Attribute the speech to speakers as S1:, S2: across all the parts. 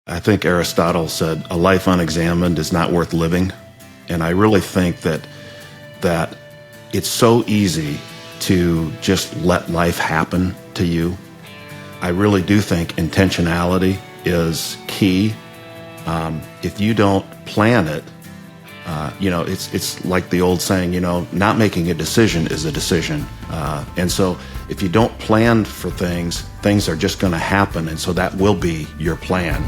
S1: I think Aristotle said, a life unexamined is not worth living. And I really think that it's so easy to just let life happen to you. I really do think intentionality is key. If you don't plan it, it's like the old saying, not making a decision is a decision. And so if you don't plan for things, things are just going to happen. And so that will be your plan.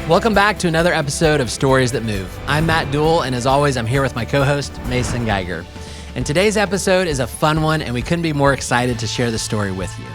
S2: Welcome back to another episode of Stories That Move. I'm Matt Duell, and as always, I'm here with my co-host, Mason Geiger. And today's episode is a fun one, and we couldn't be more excited to share the story with you.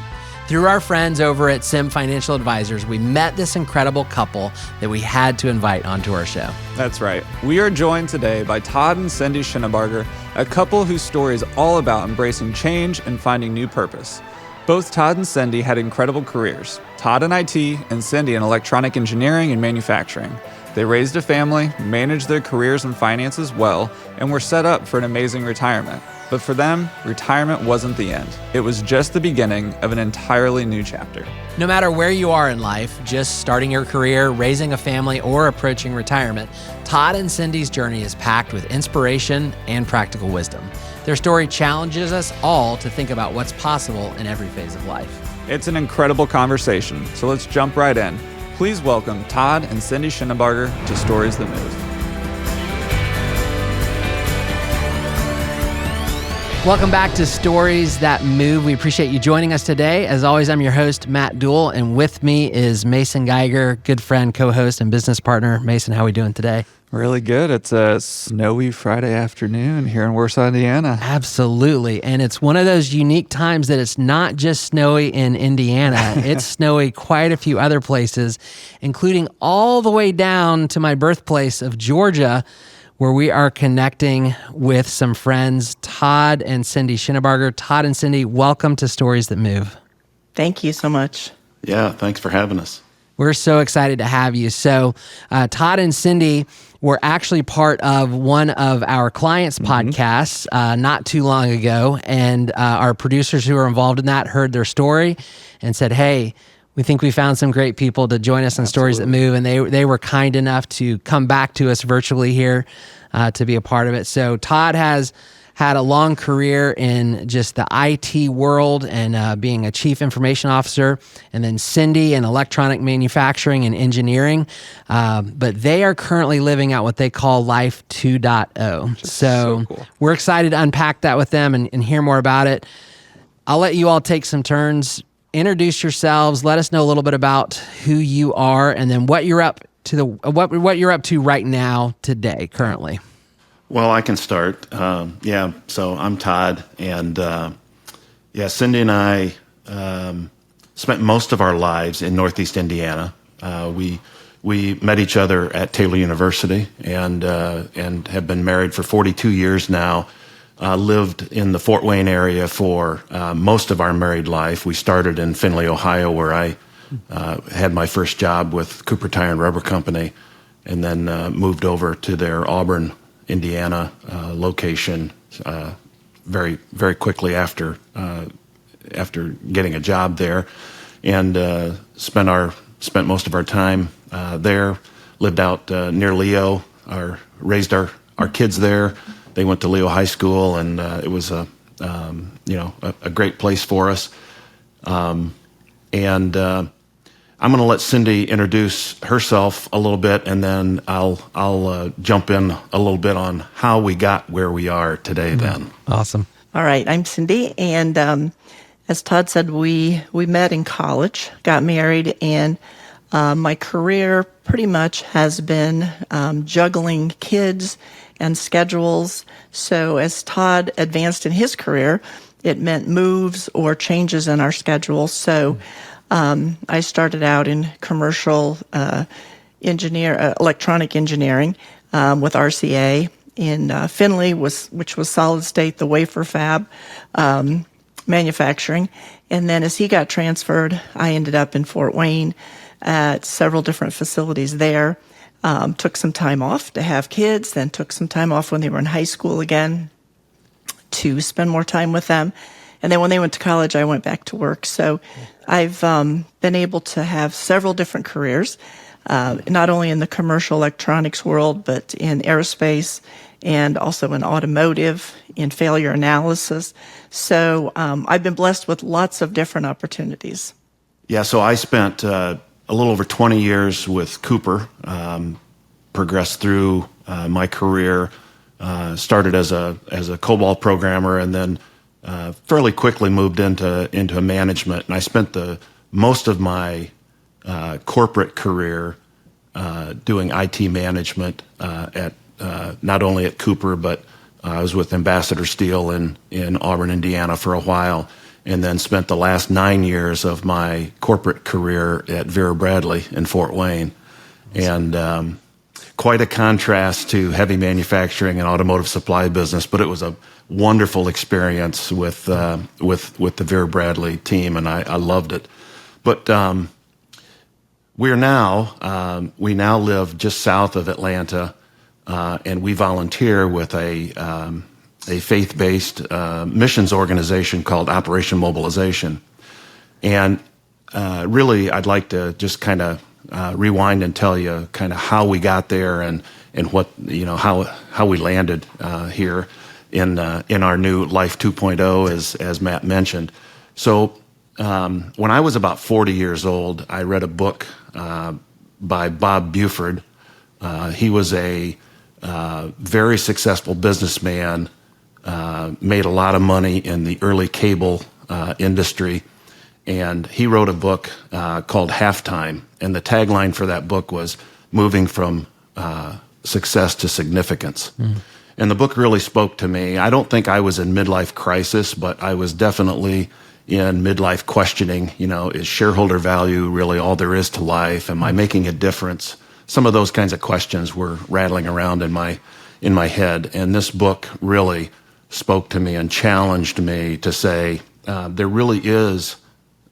S2: Through our friends over at Sim Financial Advisors, we met this incredible couple that we had to invite onto our show.
S3: That's right. We are joined today by Todd and Cindy Schoenbarger, a couple whose story is all about embracing change and finding new purpose. Both Todd and Cindy had incredible careers, Todd in IT and Cindy in electronic engineering and manufacturing. They raised a family, managed their careers and finances well, and were set up for an amazing retirement. But for them, retirement wasn't the end. It was just the beginning of an entirely new chapter.
S2: No matter where you are in life, just starting your career, raising a family, or approaching retirement, Todd and Cindy's journey is packed with inspiration and practical wisdom. Their story challenges us all to think about what's possible in every phase of life.
S3: It's an incredible conversation, so let's jump right in. Please welcome Todd and Cindy Schoenbarger to Stories That Move.
S2: Welcome back to Stories That Move. We appreciate you joining us today. As always, I'm your host, Matt Duell, and with me is Mason Geiger, good friend, co-host, and business partner. Mason, how are we doing today?
S3: Really good. It's a snowy Friday afternoon here in Warsaw, Indiana.
S2: Absolutely. And it's one of those unique times that it's not just snowy in Indiana. It's snowy quite a few other places, including all the way down to my birthplace of Georgia, where we are connecting with some friends, Todd and Cindy Schoenbarger. Todd and Cindy, welcome to Stories That Move.
S4: Thank you so much.
S1: Yeah, thanks for having us.
S2: We're so excited to have you. So Todd and Cindy were actually part of one of our clients' podcasts not too long ago, and our producers who were involved in that heard their story and said, hey, we think we found some great people to join us on Stories That Move, and they were kind enough to come back to us virtually here to be a part of it. So Todd has had a long career in just the IT world and being a chief information officer, and then Cindy in electronic manufacturing and engineering. But they are currently living out what they call Life 2.0. So cool. We're excited to unpack that with them and hear more about it. I'll let you all take some turns. Introduce yourselves. Let us know a little bit about who you are, and then what you're up to what you're up to right now today, currently.
S1: Well, I can start. So I'm Todd, and Cindy and I spent most of our lives in Northeast Indiana. We met each other at Taylor University, and have been married for 42 years now. Lived in the Fort Wayne area for most of our married life. We started in Findlay, Ohio, where I had my first job with Cooper Tire and Rubber Company, and then moved over to their Auburn, Indiana location very, very quickly after getting a job there, and spent most of our time there. Lived out near Leo. Raised our kids there. They went to Leo High School, and it was a great place for us. I'm going to let Cindy introduce herself a little bit, and then I'll jump in a little bit on how we got where we are today. Then
S2: Awesome.
S4: All right, I'm Cindy, and as Todd said, we met in college, got married, and my career pretty much has been juggling kids and schedules. So as Todd advanced in his career, it meant moves or changes in our schedule. So I started out in commercial electronic engineering with RCA in Findlay, which was solid state, the wafer fab manufacturing. And then as he got transferred, I ended up in Fort Wayne at several different facilities there. Took some time off to have kids, then took some time off when they were in high school again to spend more time with them. And then when they went to college, I went back to work. So I've been able to have several different careers, not only in the commercial electronics world, but in aerospace and also in automotive, in failure analysis. So I've been blessed with lots of different opportunities.
S1: Yeah, so I spent a little over 20 years with Cooper, progressed through my career, started as a COBOL programmer, and then fairly quickly moved into management. And I spent most of my corporate career doing IT management at not only at Cooper, but I was with Ambassador Steel in Auburn, Indiana for a while, and then spent the last 9 years of my corporate career at Vera Bradley in Fort Wayne. And quite a contrast to heavy manufacturing and automotive supply business, but it was a wonderful experience with the Vera Bradley team, and I loved it. But we now live just south of Atlanta, and we volunteer with a faith-based missions organization called Operation Mobilization. And really, I'd like to just kind of rewind and tell you kind of how we got there and what, how we landed here in our new Life 2.0, as Matt mentioned. So when I was about 40 years old, I read a book by Bob Buford. He was a very successful businessman, made a lot of money in the early cable industry, and he wrote a book called Halftime, and the tagline for that book was moving from success to significance. And the book really spoke to me. I don't think I was in midlife crisis, but I was definitely in midlife questioning, is shareholder value really all there is to life? Am I making a difference? Some of those kinds of questions were rattling around in my head, and this book really spoke to me and challenged me to say there really is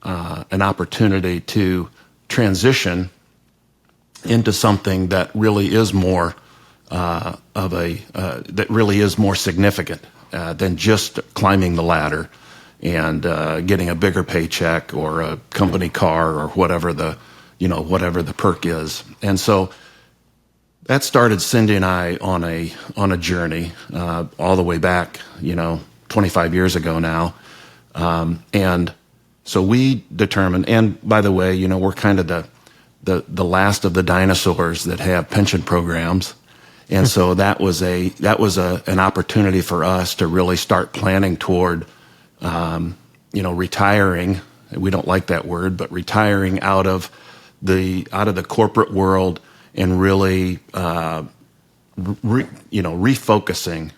S1: an opportunity to transition into something that really is more that really is more significant than just climbing the ladder and getting a bigger paycheck or a company car or whatever the perk is. And so that started Cindy and I on a journey all the way back, 25 years ago now. And so we determined, and by the way, we're kind of the last of the dinosaurs that have pension programs. And so that was an opportunity for us to really start planning toward, retiring. We don't like that word, but retiring out of the corporate world and really, refocusing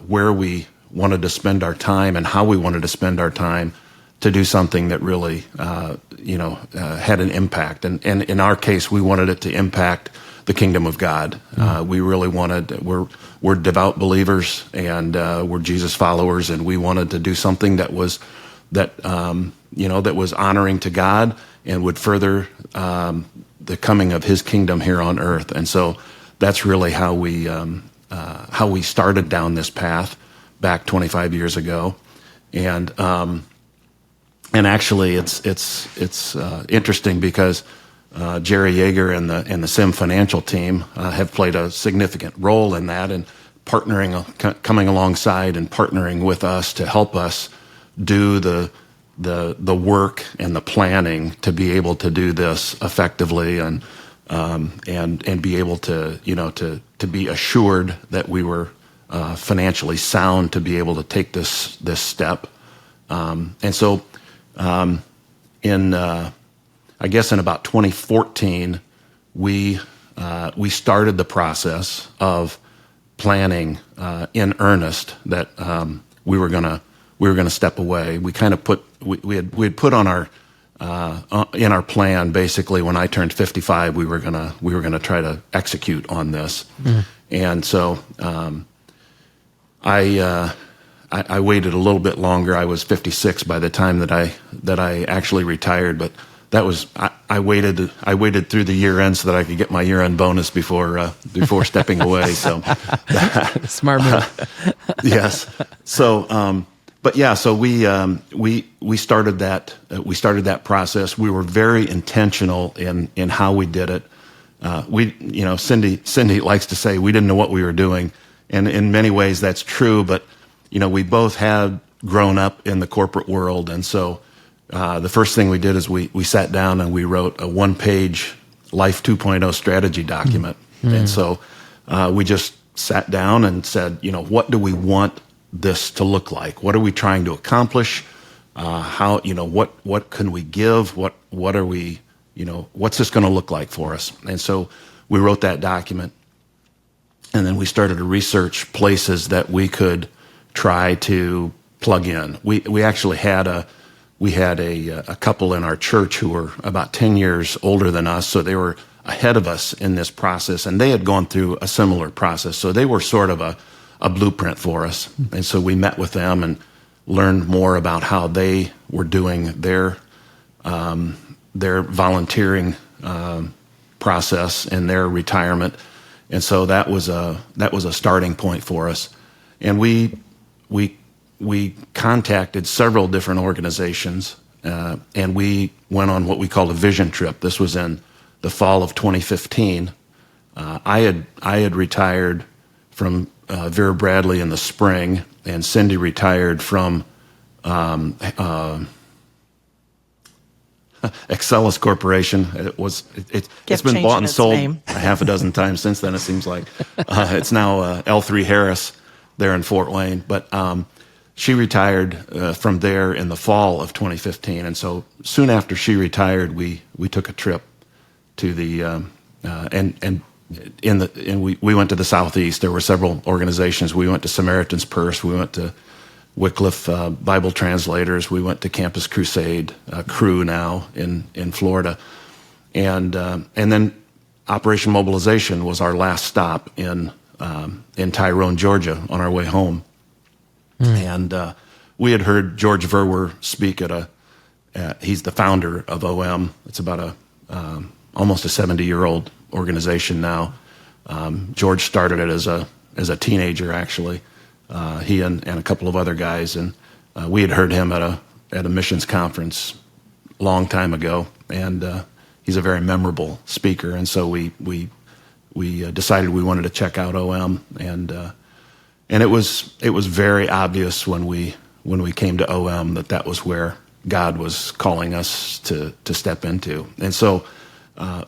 S1: where we wanted to spend our time and how we wanted to spend our time to do something that really, had an impact. And in our case, we wanted it to impact the kingdom of God. We really we're devout believers and we're Jesus followers, and we wanted to do something that was honoring to God and would further the coming of His kingdom here on earth. And so that's really how we started down this path back 25 years ago. And actually, it's interesting because Jerry Yeager and the Sim Financial team have played a significant role in that, and coming alongside and partnering with us to help us do the work and the planning to be able to do this effectively and be able to be assured that we were financially sound to be able to take this step. And so I guess in about 2014, we started the process of planning in earnest that we were gonna step away. We kind of we had put on our in our plan basically when I turned 55 we were gonna try to execute on this. And so I waited a little bit longer. I was 56 by the time that I actually retired, but I waited through the year end so that I could get my year end bonus before stepping away. So
S2: Smart move.
S1: yes. So, but yeah, so we started that. We started that process. We were very intentional in how we did it. Cindy likes to say we didn't know what we were doing, and in many ways that's true. But we both had grown up in the corporate world, and so the first thing we did is we sat down and we wrote a 1-page Life 2.0 strategy document. And so we just sat down and said, what do we want this to look like? What are we trying to accomplish? What can we give? What are we, what's this going to look like for us? And so we wrote that document, and then we started to research places that we could try to plug in. We actually had a couple in our church who were about 10 years older than us, so they were ahead of us in this process, and they had gone through a similar process. So they were sort of a blueprint for us. And so we met with them and learned more about how they were doing their volunteering process and their retirement. And so that was a starting point for us. And we contacted several different organizations, and we went on what we called a vision trip. This was in the fall of 2015. I had retired from Vera Bradley in the spring, and Cindy retired from Excelis Corporation. It's been bought and sold a half a dozen times since then, it seems like. It's now L3 Harris there in Fort Wayne. But she retired from there in the fall of 2015. And so soon after she retired, we took a trip to the we went to the Southeast. There were several organizations. We went to Samaritan's Purse. We went to Wycliffe Bible Translators. We went to Campus Crusade, Cru now in Florida. And then Operation Mobilization was our last stop in Tyrone, Georgia, on our way home. And we had heard George Verwer speak he's the founder of OM. It's about almost a 70-year-old organization now. George started it as a teenager, actually. He and a couple of other guys, and we had heard him at a missions conference a long time ago, and he's a very memorable speaker. And so we decided we wanted to check out OM, and it was very obvious when we came to OM that was where God was calling us to step into. And so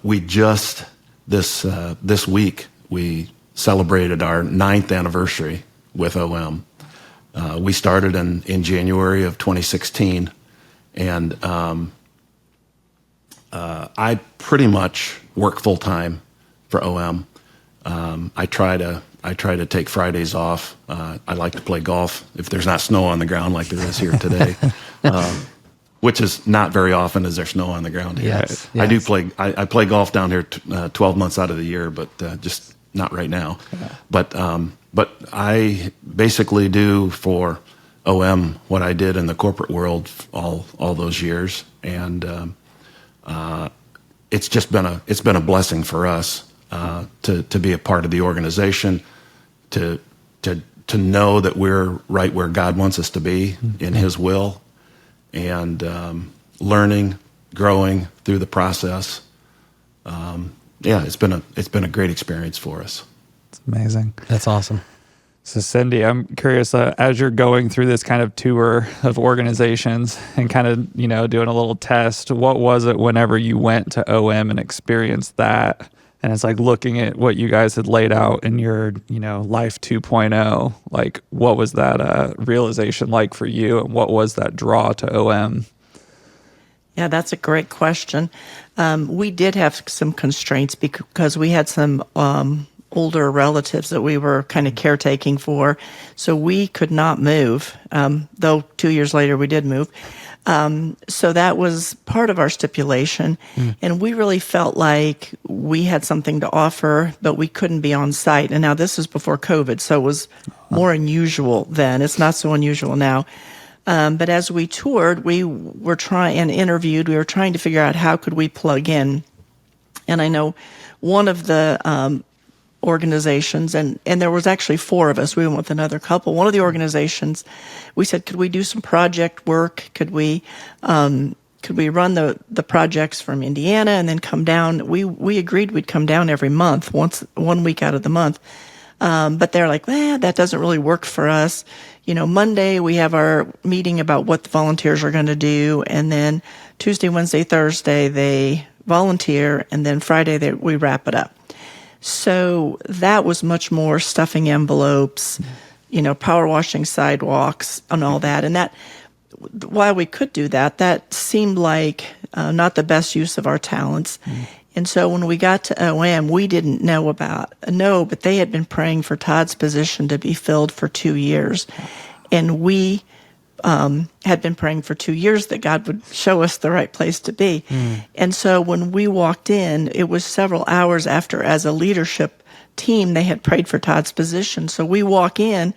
S1: we just this week we celebrated our 9th anniversary with OM. We started in January of 2016, and I pretty much work full time for OM. I try to take Fridays off. I like to play golf if there's not snow on the ground like there is here today, which is not very often is there snow on the ground here.
S2: Yes,
S1: I do
S2: yes.
S1: play. I play golf down here 12 months out of the year, but just not right now. Yeah. But I basically do for OM what I did in the corporate world all those years, and it's just been a blessing for us to be a part of the organization, to know that we're right where God wants us to be in His will, and learning, growing through the process. It's been a great experience for us.
S3: It's amazing.
S2: That's awesome.
S3: So Cindy, I'm curious, as you're going through this kind of tour of organizations and kind of, doing a little test, what was it whenever you went to OM and experienced that? And it's like looking at what you guys had laid out in your, Life 2.0, like what was that realization like for you, and what was that draw to OM?
S4: Yeah, that's a great question. We did have some constraints because we had some older relatives that we were kind of caretaking for, so we could not move, though 2 years later we did move. So that was part of our stipulation, and we really felt like we had something to offer, but we couldn't be on site. And now this is before COVID, so it was more unusual then. It's not so unusual now. But as we toured, we were trying and interviewed. We were trying to figure out how could we plug in. And I know one of the organizations, and there was actually four of us. We went with another couple. One of the organizations, we said, could we do some project work? Could we run the projects from Indiana and then come down? We agreed we'd come down every month, one week out of the month. But they're like, that doesn't really work for us. Monday we have our meeting about what the volunteers are going to do, and then Tuesday, Wednesday, Thursday they volunteer, and then Friday we wrap it up. So that was much more stuffing envelopes, power washing sidewalks and all that. And that, while we could do that, that seemed like not the best use of our talents. And so when we got to OM, we didn't know but they had been praying for Todd's position to be filled for 2 years. And we had been praying for 2 years that God would show us the right place to be. And so when we walked in, it was several hours after, as a leadership team, they had prayed for Todd's position. So we walk in,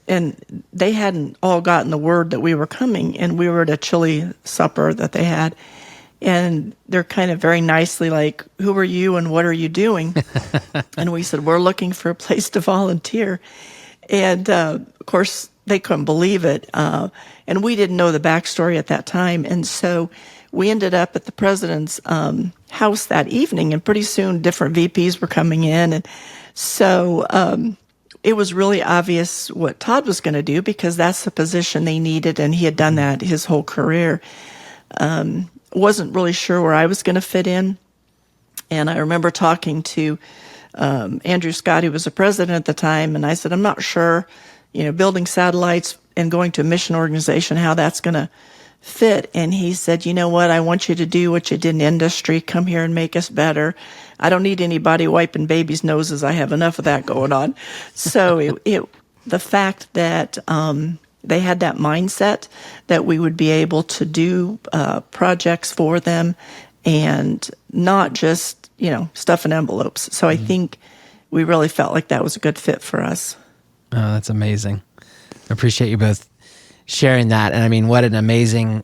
S4: and they hadn't all gotten the word that we were coming, and we were at a chili supper that they had. And they're kind of very nicely like, who are you and what are you doing? And we said, we're looking for a place to volunteer. And of course, they couldn't believe it. And we didn't know the backstory at that time. And so we ended up at the president's house that evening, and pretty soon different VPs were coming in. And so it was really obvious what Todd was going to do, because that's the position they needed, and he had done that his whole career. Wasn't really sure where I was going to fit in. And I remember talking to Andrew Scott, who was the president at the time, and I said, I'm not sure, building satellites and going to a mission organization, how that's going to fit. And he said, you know what, I want you to do what you did in industry, come here and make us better. I don't need anybody wiping babies' noses. I have enough of that going on. So the fact that they had that mindset that we would be able to do projects for them and not just, stuff in envelopes. So I think we really felt like that was a good fit for us.
S2: Oh, that's amazing. I appreciate you both sharing that. And I mean, what an amazing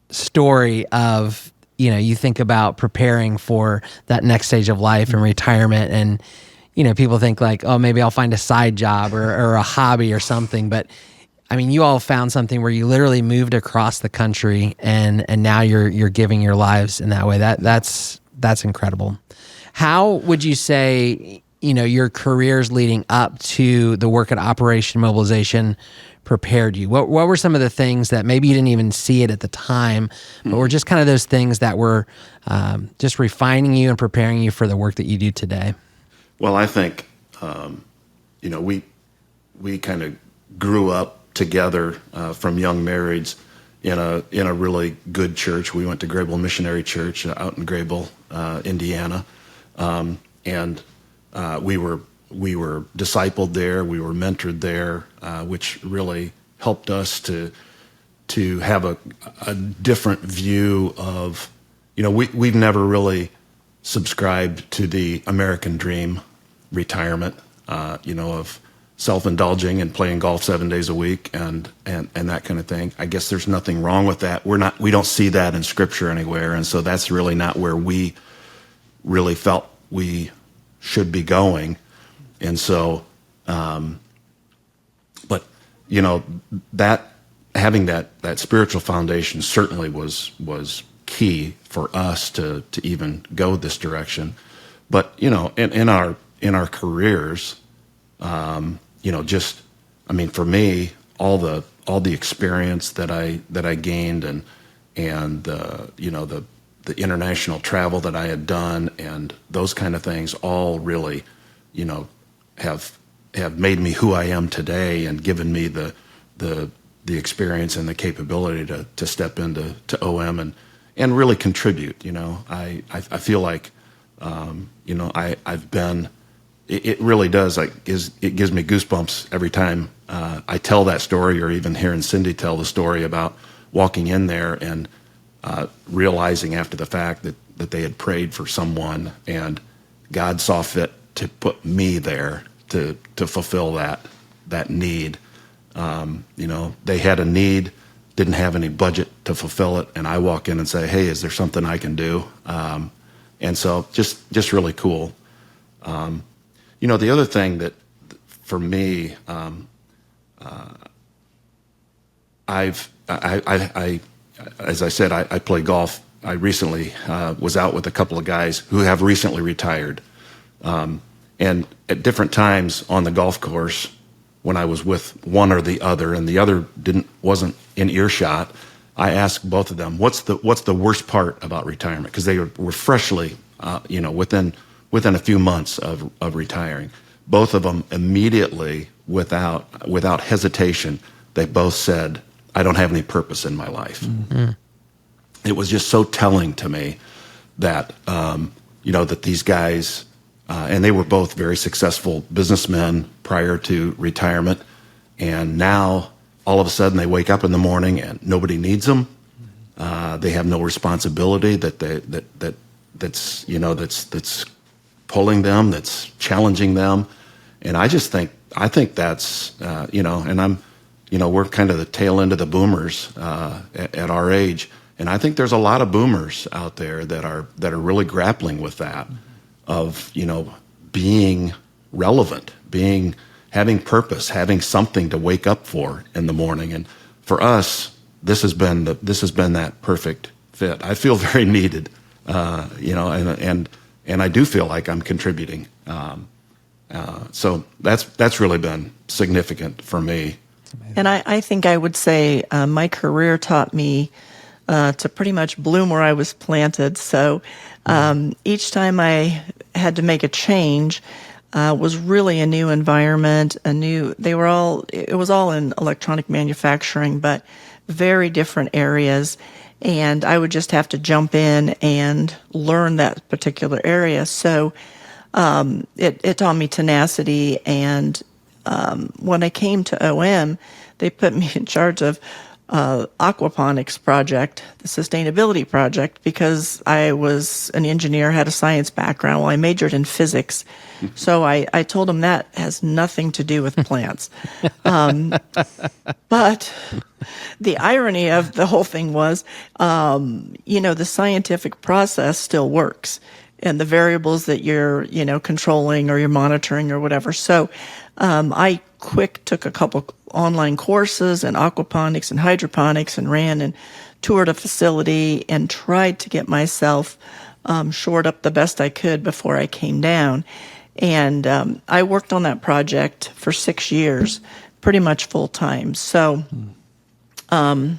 S2: story of, you think about preparing for that next stage of life and retirement. And, people think like, oh, maybe I'll find a side job or a hobby or something. But I mean, you all found something where you literally moved across the country and now you're giving your lives in that way. That's incredible. How would you say, your careers leading up to the work at Operation Mobilization prepared you? What were some of the things that maybe you didn't even see it at the time, but were just kind of those things that were just refining you and preparing you for the work that you do today?
S1: Well, I think, we kind of grew up together from young marrieds in a really good church. We went to Grable Missionary Church out in Grable, Indiana, and we were discipled there. We were mentored there, which really helped us to have a different view of, we've never really subscribed to the American dream retirement, of self-indulging and playing golf 7 days a week and that kind of thing. I guess there's nothing wrong with that. We don't see that in Scripture anywhere, and so that's really not where we really felt we should be going. And so, but that having that spiritual foundation certainly was key for us to even go this direction. But in our careers, for me, all the experience that I gained and the international travel that I had done and those kind of things all really, have made me who I am today and given me the experience and the capability to step into OM and really contribute. I feel like I've been. It really does. It gives me goosebumps every time I tell that story, or even hearing Cindy tell the story about walking in there and realizing after the fact that they had prayed for someone and God saw fit to put me there to fulfill that need. They had a need didn't have any budget to fulfill it, and I walk in and say, hey, is there something I can do? And so just really cool. The other thing that for me, as I said, I play golf. I recently was out with a couple of guys who have recently retired. And at different times on the golf course, when I was with one or the other, and the other wasn't in earshot, I asked both of them, what's the worst part about retirement? Because they were freshly, within a few months of retiring. Both of them immediately, without hesitation, they both said, I don't have any purpose in my life. Mm-hmm. It was just so telling to me that, that these guys, and they were both very successful businessmen prior to retirement, and now all of a sudden they wake up in the morning and nobody needs them. They have no responsibility that's pulling them, that's challenging them, and I think that's and we're kind of the tail end of the boomers at our age, and I think there's a lot of boomers out there that are really grappling with that, of being relevant, having purpose, having something to wake up for in the morning. And for us, this has been that perfect fit. I feel very needed, and I do feel like I'm contributing. So that's really been significant for me.
S4: And I think I would say my career taught me to pretty much bloom where I was planted. So each time I had to make a change, was really a new environment, it was all in electronic manufacturing, but very different areas. And I would just have to jump in and learn that particular area. So it taught me tenacity. And when I came to OM, they put me in charge of aquaponics project, the sustainability project, because I was an engineer, had a science background. Well, I majored in physics. So I told them that has nothing to do with plants. But the irony of the whole thing was, the scientific process still works, and the variables that you're, controlling or you're monitoring or whatever. So I took a couple online courses in aquaponics and hydroponics and ran and toured a facility and tried to get myself shored up the best I could before I came down. And I worked on that project for 6 years, pretty much full time. So I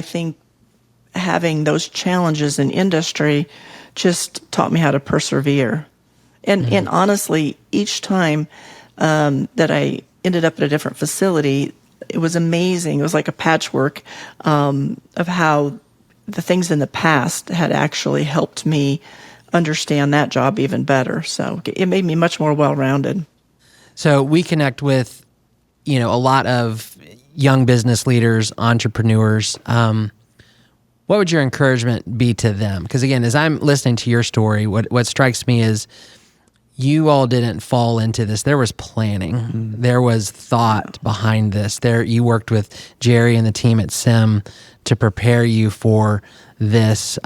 S4: think having those challenges in industry just taught me how to persevere. And honestly, each time that I ended up at a different facility, it was amazing. It was like a patchwork of how the things in the past had actually helped me understand that job even better. So it made me much more well-rounded.
S2: So we connect with, a lot of young business leaders, entrepreneurs. What would your encouragement be to them? Because again, as I'm listening to your story, what strikes me is you all didn't fall into this. There was planning. Mm-hmm. There was thought behind this. You worked with Jerry and the team at Sim to prepare you for this.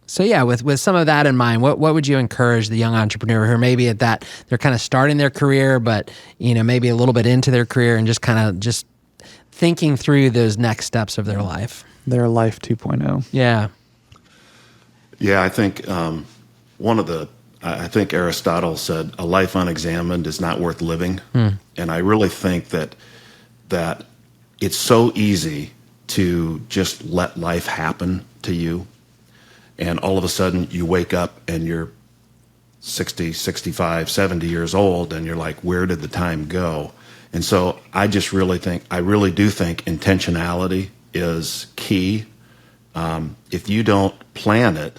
S2: So yeah, with some of that in mind, what would you encourage the young entrepreneur who maybe at that, they're kind of starting their career, but maybe a little bit into their career and just thinking through those next steps of their life?
S3: Their life 2.0.
S2: Yeah.
S1: Yeah, I think I think Aristotle said a life unexamined is not worth living. And I really think that it's so easy to just let life happen to you. And all of a sudden you wake up and you're 60, 65, 70 years old and you're like, where did the time go? And so I really do think intentionality is key. If you don't plan it,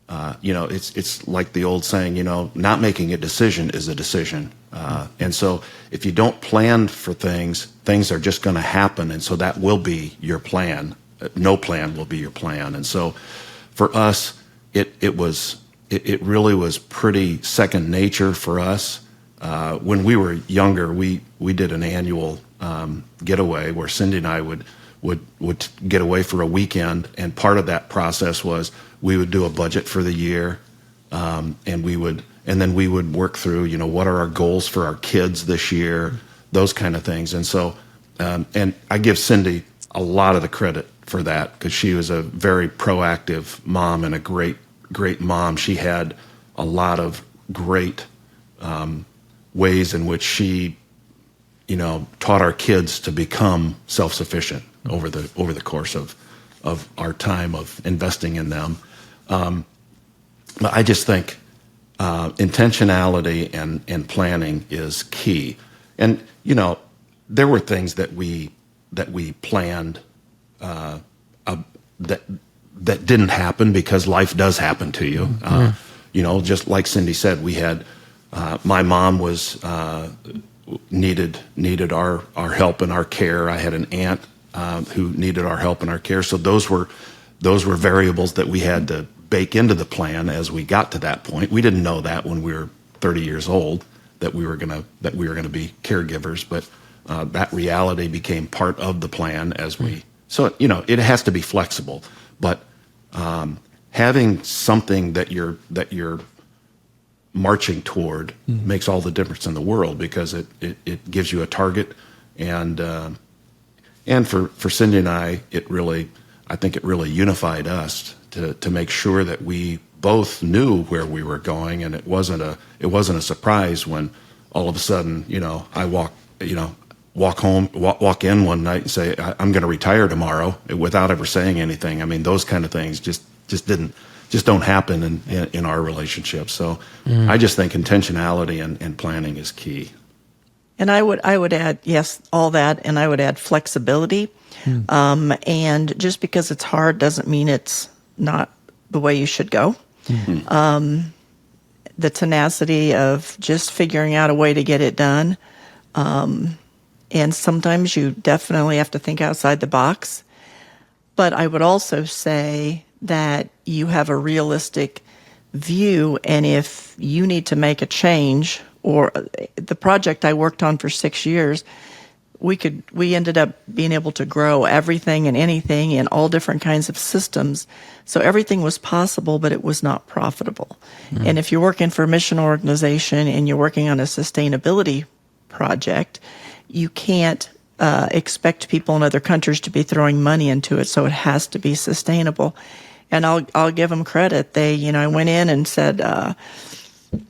S1: it's like the old saying, not making a decision is a decision. And so if you don't plan for things are just going to happen. And so that will be your plan. No plan will be your plan. And so for us, it really was pretty second nature for us. When we were younger, we did an annual getaway where Cindy and I would get away for a weekend, and part of that process was we would do a budget for the year, and then we would work through, what are our goals for our kids this year, those kind of things. And so, and I give Cindy a lot of the credit for that because she was a very proactive mom and a great mom. She had a lot of great ways in which she, taught our kids to become self-sufficient over the course of our time of investing in them. But I just think intentionality and planning is key. And there were things that we planned that didn't happen because life does happen to you. Just like Cindy said, we had my mom was needed our help and our care. I had an aunt who needed our help and our care. So those were variables that we had to bake into the plan as we got to that point. We didn't know that when we were 30 years old that we were gonna be caregivers, but that reality became part of the plan as we. So it has to be flexible, but having something that you're marching toward makes all the difference in the world because it gives you a target, and for Cindy and I think it really unified us to make sure that we both knew where we were going, and it wasn't a surprise when all of a sudden I walk in one night and say I'm going to retire tomorrow without ever saying anything. I mean, those kind of things just don't happen in our relationship. So I just think intentionality and planning is key.
S4: And I would add, yes, all that, and I would add flexibility. And just because it's hard doesn't mean it's not the way you should go. The tenacity of just figuring out a way to get it done. And sometimes you definitely have to think outside the box. But I would also say that you have a realistic view, and if you need to make a change, or the project I worked on for 6 years, we ended up being able to grow everything and anything in all different kinds of systems. So everything was possible, but it was not profitable. And if you're working for a mission organization and you're working on a sustainability project, you can't expect people in other countries to be throwing money into it. So it has to be sustainable. And I'll give them credit. They, I went in and said,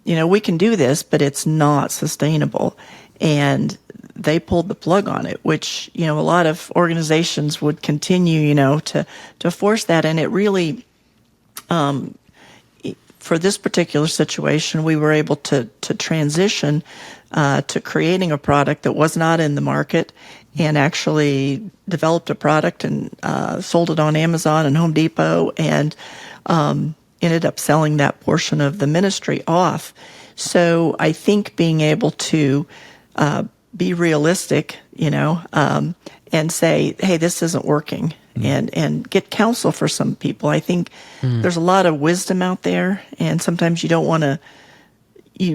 S4: we can do this, but it's not sustainable. And they pulled the plug on it, which, a lot of organizations would continue, to force that. And it really, for this particular situation, we were able to transition to creating a product that was not in the market, and actually developed a product and sold it on Amazon and Home Depot, and ended up selling that portion of the ministry off. So I think being able to be realistic, and say, hey, this isn't working, and get counsel for some people. I think there's a lot of wisdom out there, and sometimes you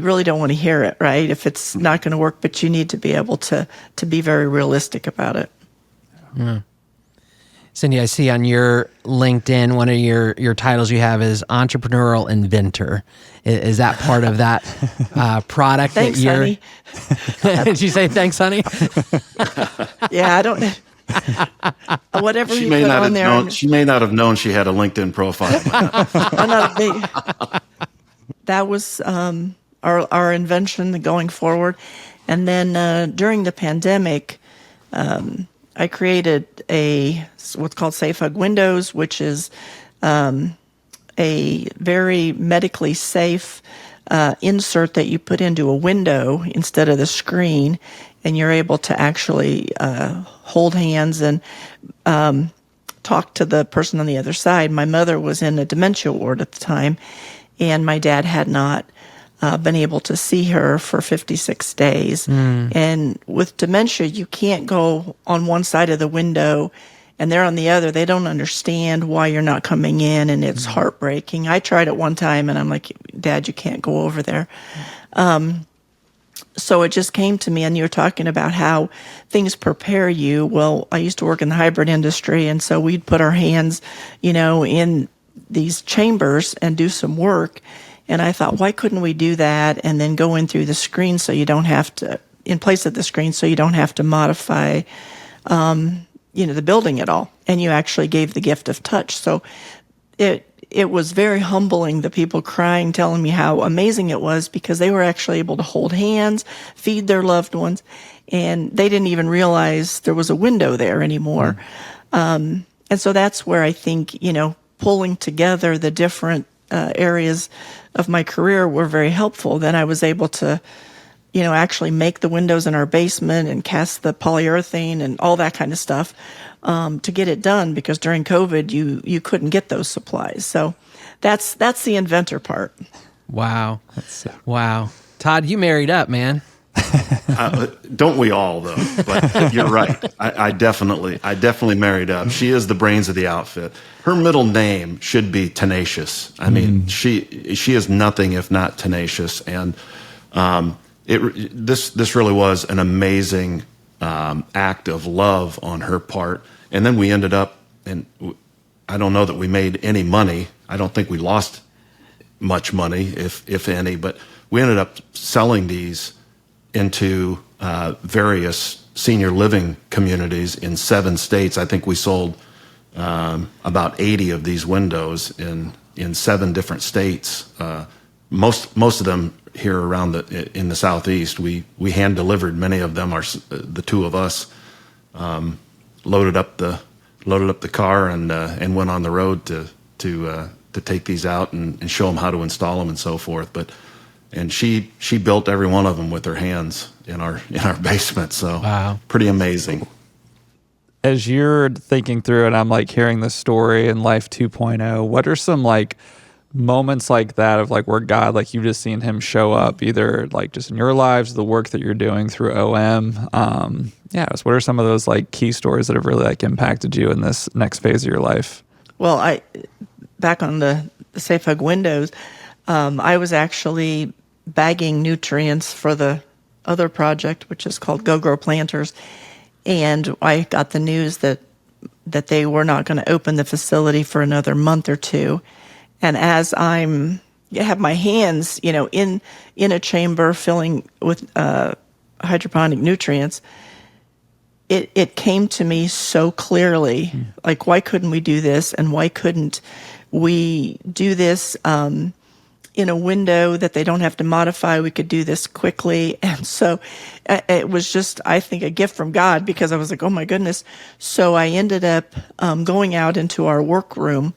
S4: really don't want to hear it, right? If it's not going to work, but you need to be able to be very realistic about it.
S2: Yeah. Cindy, I see on your LinkedIn, one of your titles you have is entrepreneurial inventor. Is that part of that product?
S4: Thanks, honey.
S2: Did you say thanks, honey?
S4: Yeah, I don't. Whatever
S1: She
S4: you
S1: may
S4: put
S1: not
S4: on
S1: have
S4: there.
S1: known. She may not have known she had a LinkedIn profile.
S4: I'm not a big. That was our invention going forward, and then during the pandemic, I created what's called Safe Hug Windows, which is a very medically safe insert that you put into a window instead of the screen, and you're able to actually hold hands and talk to the person on the other side. My mother was in a dementia ward at the time, and my dad had not been able to see her for 56 days. And with dementia, you can't go on one side of the window and they're on the other. They don't understand why you're not coming in, and it's heartbreaking. I tried it one time, and I'm like, Dad, you can't go over there. So it just came to me, and you're talking about how things prepare you. Well, I used to work in the hybrid industry, and so we'd put our hands, in these chambers and do some work. And I thought, why couldn't we do that and then go in through the screen so you don't have to, in place of the screen, so you don't have to modify, the building at all. And you actually gave the gift of touch. So it was very humbling, the people crying, telling me how amazing it was, because they were actually able to hold hands, feed their loved ones, and they didn't even realize there was a window there anymore. And so that's where I think, pulling together the different areas of my career were very helpful. Then I was able to, actually make the windows in our basement and cast the polyurethane and all that kind of stuff to get it done, because during COVID you couldn't get those supplies. So that's the inventor part.
S2: Wow. Wow. Todd, you married up, man.
S1: Don't we all, though? But you're right. I definitely married up. She is the brains of the outfit. Her middle name should be Tenacious. I mean, she is nothing if not tenacious. And this really was an amazing act of love on her part. And then we ended up, and I don't know that we made any money. I don't think we lost much money, if any. But we ended up selling these into various senior living communities in 7 states. I think we sold about 80 of these windows in 7 different states. Most of them here around in the Southeast. We hand delivered many of them. The two of us loaded up the car and went on the road to take these out and show them how to install them and so forth. And she built every one of them with her hands in our basement. So
S2: wow.
S1: Pretty amazing.
S3: As you're thinking through it, I'm like hearing this story in Life 2.0. What are some like moments like that of like where God, like you've just seen him show up either like just in your lives, the work that you're doing through OM? So what are some of those like key stories that have really like impacted you in this next phase of your life?
S4: Well, back on the Safe Hug windows, I was actually bagging nutrients for the other project, which is called Go Grow Planters. And I got the news that they were not going to open the facility for another month or two. And as I have my hands, in a chamber filling with hydroponic nutrients, it came to me so clearly, like, why couldn't we do this? And why couldn't we do this in a window that they don't have to modify? We could do this quickly. And so it was just, I think, a gift from God, because I was like, oh my goodness. So I ended up going out into our workroom,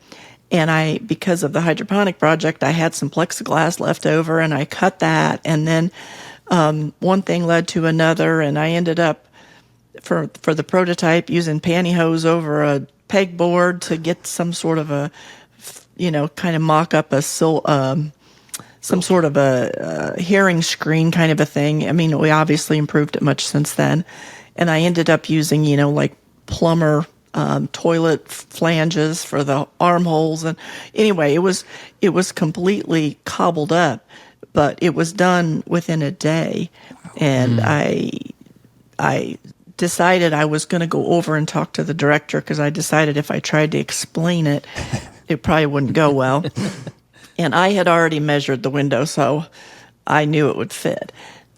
S4: and because of the hydroponic project, I had some plexiglass left over, and I cut that. And then one thing led to another, and I ended up, for the prototype, using pantyhose over a pegboard to get some sort of a, kind of mock up some sort of a hearing screen kind of a thing. I mean, we obviously improved it much since then. And I ended up using, like plumber toilet flanges for the armholes. And anyway, it was completely cobbled up, but it was done within a day. And I decided I was going to go over and talk to the director, because I decided if I tried to explain it, it probably wouldn't go well. And I had already measured the window, so I knew it would fit.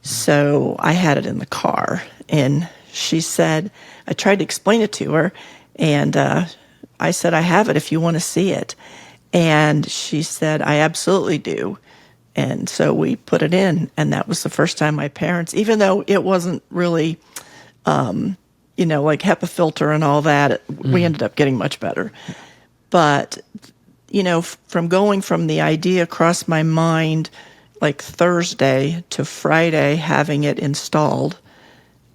S4: So I had it in the car, and she said, I tried to explain it to her, and I said, I have it if you want to see it. And she said, I absolutely do. And so we put it in, and that was the first time my parents, even though it wasn't really, like HEPA filter and all that, we ended up getting much better. But, from going from the idea crossed my mind like Thursday to Friday, having it installed,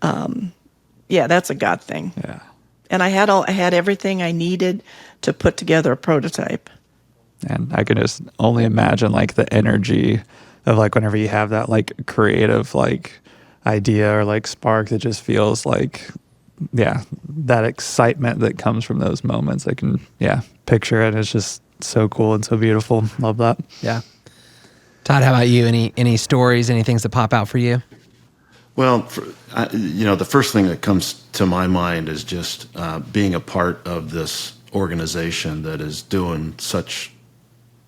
S4: that's a God thing.
S3: Yeah.
S4: And I had everything I needed to put together a prototype.
S3: And I can just only imagine like the energy of like whenever you have that like creative like idea or like spark that just feels like, that excitement that comes from those moments. I can, picture it. It's just so cool and so beautiful. Love that.
S2: Yeah. Todd, how about you? Any stories, any things that pop out for you?
S1: Well, the first thing that comes to my mind is just being a part of this organization that is doing such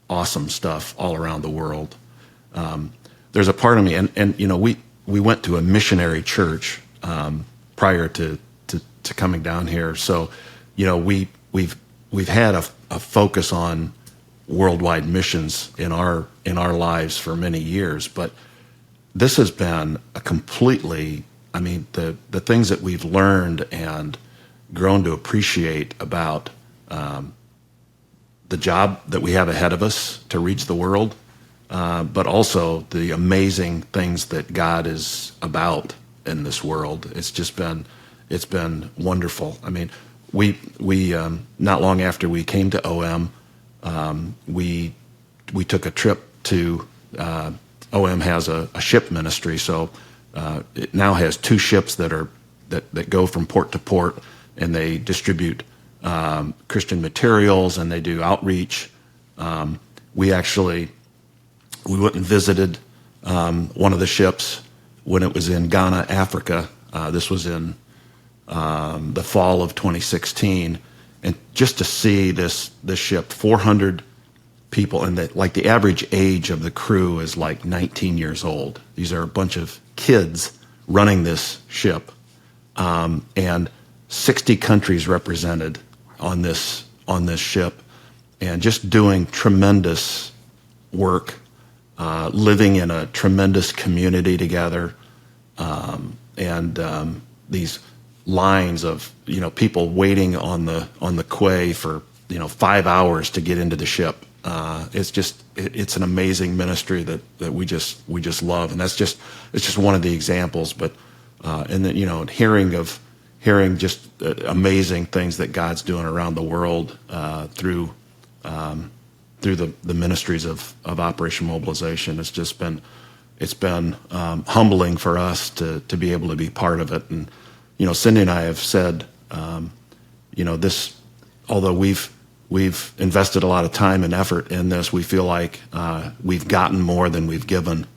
S1: awesome stuff all around the world. There's a part of me, and we went to a missionary church prior to coming down here, so we've had a focus on worldwide missions in our lives for many years, but this has been a completely, the things that we've learned and grown to appreciate about the job that we have ahead of us to reach the world, but also the amazing things that God is about in this world. It's been wonderful. We not long after we came to OM, we took a trip to OM has a ship ministry, so it now has 2 ships that go from port to port, and they distribute Christian materials and they do outreach. We went and visited one of the ships when it was in Ghana, Africa. This was in the fall of 2016, and just to see this ship, 400 people, and the average age of the crew is like 19 years old. These are a bunch of kids running this ship, and 60 countries represented on this ship, and just doing tremendous work, living in a tremendous community together, and these lines of people waiting on the quay for 5 hours to get into the ship. It's an amazing ministry that we just love, and it's just one of the examples. But and then hearing just amazing things that God's doing around the world through the ministries of Operation Mobilization. It's been humbling for us to be able to be part of it. And Cindy and I have said, this, although we've invested a lot of time and effort in this, we feel like we've gotten more than we've given,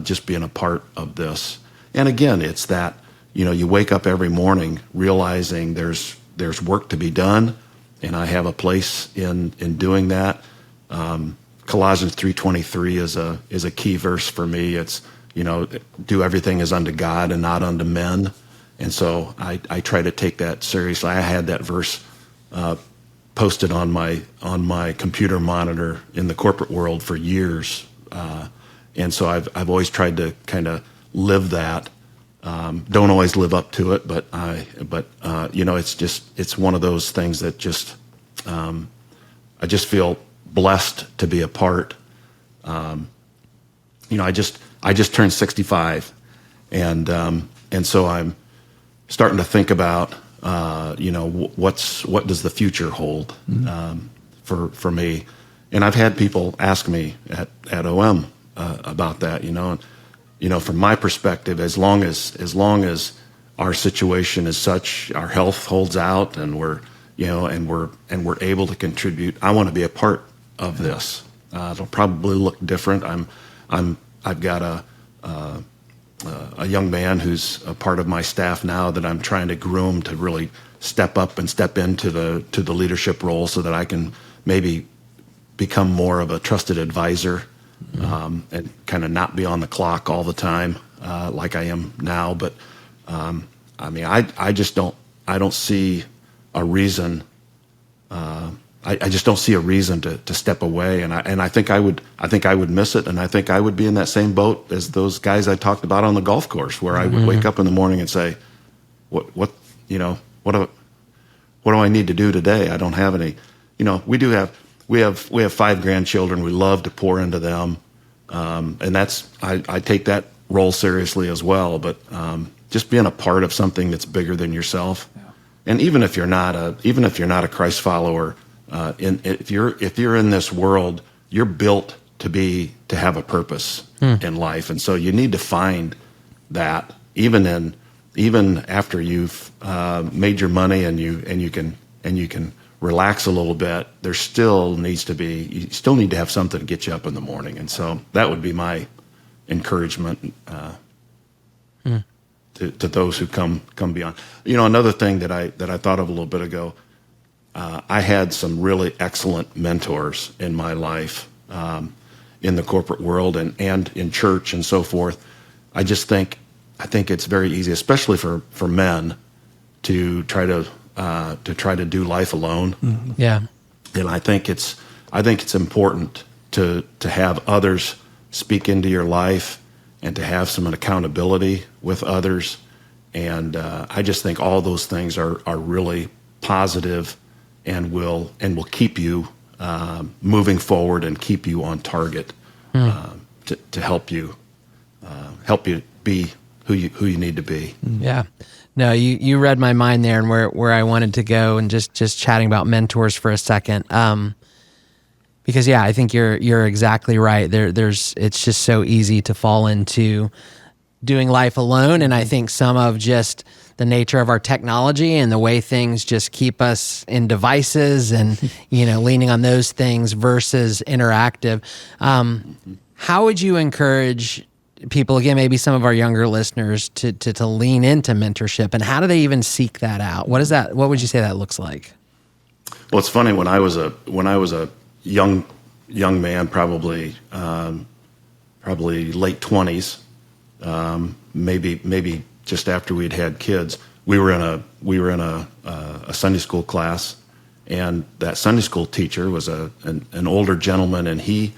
S1: just being a part of this. And again, it's that you wake up every morning realizing there's work to be done, and I have a place in doing that. Colossians 3:23 is a key verse for me. It's do everything as unto God and not unto men. And so I try to take that seriously. I had that verse posted on my computer monitor in the corporate world for years, and so I've always tried to kind of live that. Don't always live up to it, but it's one of those things that just I just feel blessed to be a part. I just turned 65, and so I'm starting to think about what does the future hold for me. And I've had people ask me at OM about that, and from my perspective, as long as our situation is such, our health holds out, and we're able to contribute, I want to be a part of this. It'll probably look different. I've got a young man who's a part of my staff now that I'm trying to groom to really step up and step into the leadership role, so that I can maybe become more of a trusted advisor, and kind of not be on the clock all the time like I am now. But I don't see a reason. I just don't see a reason to step away, and I think I would miss it, and I think I would be in that same boat as those guys I talked about on the golf course, where I would wake up in the morning and say, what do I need to do today? I don't have any. We have 5 grandchildren. We love to pour into them, and I take that role seriously as well. But just being a part of something that's bigger than yourself, and even if you're not a Christ follower. If you're in this world, you're built to have a purpose in life, and so you need to find that even after you've made your money and you can relax a little bit. You still need to have something to get you up in the morning, and so that would be my encouragement. to those who come beyond. Another thing that I thought of a little bit ago, I had some really excellent mentors in my life, in the corporate world and in church and so forth. I think it's very easy, especially for men, to try to do life alone.
S2: Mm-hmm. Yeah.
S1: And I think it's important to have others speak into your life and to have some accountability with others. And I just think all those things are really positive and will keep you moving forward and keep you on target, to help you be who you need to be.
S2: Yeah. No, you read my mind there and where I wanted to go, and just chatting about mentors for a second. Because I think you're exactly right. It's just so easy to fall into doing life alone, and I think some of just the nature of our technology and the way things just keep us in devices and leaning on those things versus interactive. How would you encourage people, again, maybe some of our younger listeners, to lean into mentorship, and how do they even seek that out? What would you say that looks like?
S1: Well, it's funny, when I was a young man, probably late 20s, maybe just after we'd had kids, we were in a Sunday school class, and that Sunday school teacher was an older gentleman, and he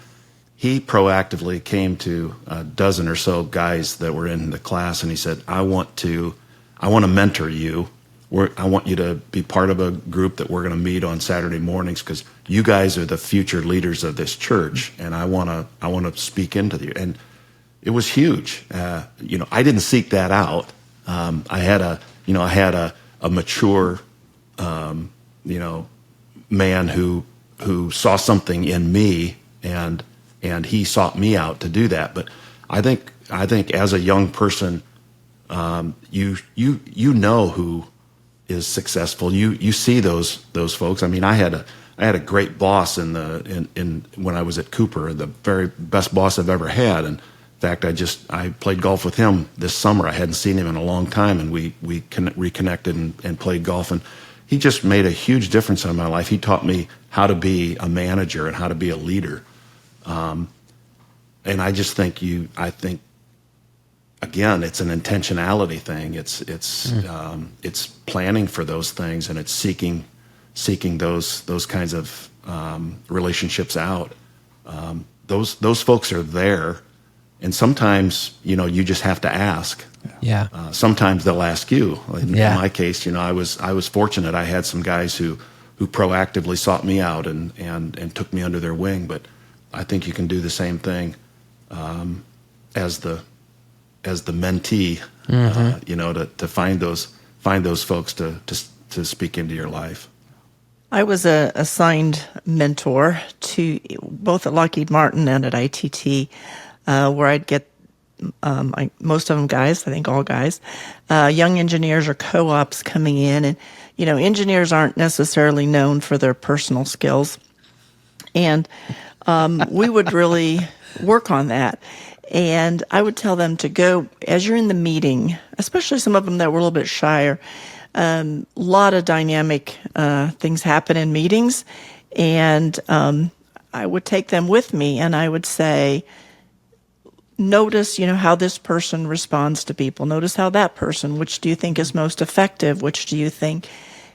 S1: proactively came to a dozen or so guys that were in the class, and he said, I want to mentor you. I want you to be part of a group that we're going to meet on Saturday mornings, because you guys are the future leaders of this church, and I want to speak into you. And it was huge. I didn't seek that out. I had a mature, man who saw something in me, and he sought me out to do that. But I think as a young person, you know who is successful. You see those folks. I mean, I had a great boss when I was at Cooper, the very best boss I've ever had. And in fact, I played golf with him this summer. I hadn't seen him in a long time, and we reconnected and played golf. And he just made a huge difference in my life. He taught me how to be a manager and how to be a leader. And I just think again, it's an intentionality thing. It's planning for those things, and it's seeking those kinds of relationships out. Those folks are there, and sometimes you just have to ask.
S2: Yeah.
S1: Sometimes they'll ask you. In my case, I was fortunate. I had some guys who proactively sought me out and took me under their wing. But I think you can do the same thing as the mentee, to find those folks to speak into your life.
S4: I was a assigned mentor to both at Lockheed Martin and at ITT, where I'd get most of them guys, I think all guys, young engineers or co-ops coming in, and engineers aren't necessarily known for their personal skills, and we would really work on that. And I would tell them to go, as you're in the meeting, especially some of them that were a little bit shyer, a lot of dynamic things happen in meetings. And I would take them with me, and I would say, notice, how this person responds to people. Notice how that person, which do you think is most effective? Which do you think?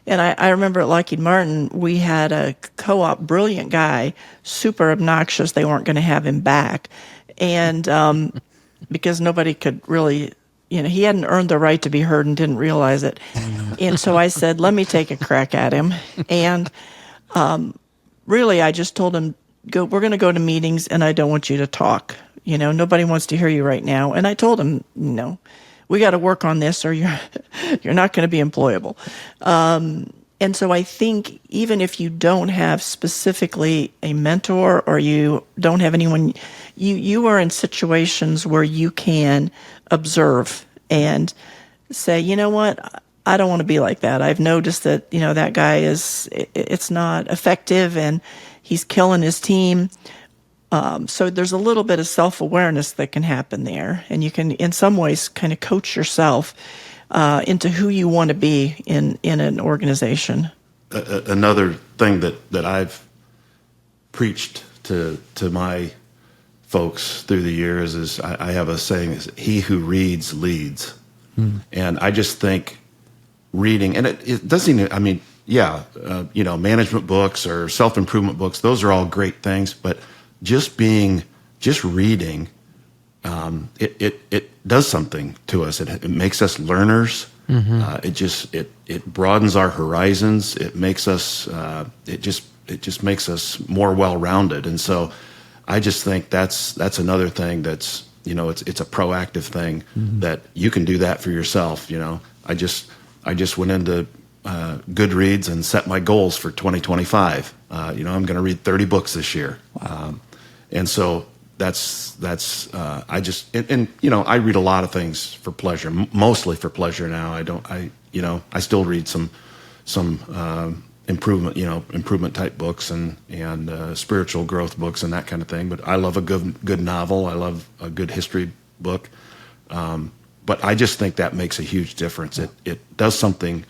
S4: And I remember at Lockheed Martin, we had a co-op, brilliant guy, super obnoxious. They weren't going to have him back. And because nobody could really, he hadn't earned the right to be heard and didn't realize it. And so I said, let me take a crack at him. And really, I just told him, we're going to go to meetings, and I don't want you to talk. Nobody wants to hear you right now. And I told him, we got to work on this, or you're not going to be employable. And so I think even if you don't have specifically a mentor, or you don't have anyone, you are in situations where you can observe and say, you know what, I don't want to be like that. I've noticed that, that guy it's not effective and he's killing his team. So there's a little bit of self-awareness that can happen there, and you can, in some ways, kind of coach yourself into who you want to be in an organization.
S1: Another thing that I've preached to my folks through the years is I have a saying: is "He who reads leads," and I just think reading, and it doesn't even. I mean, management books or self-improvement books; those are all great things, but just reading, it does something to us. It makes us learners. It broadens our horizons. It makes us. It just makes us more well-rounded. And so, I just think that's another thing that's it's a proactive thing that you can do that for yourself. I just went into Goodreads and set my goals for 2025. I'm going to read 30 books this year. Wow. And so that's I read a lot of things for pleasure, mostly for pleasure now. I still read some improvement type books and spiritual growth books and that kind of thing. But I love a good novel. I love a good history book. But I just think that makes a huge difference. It does something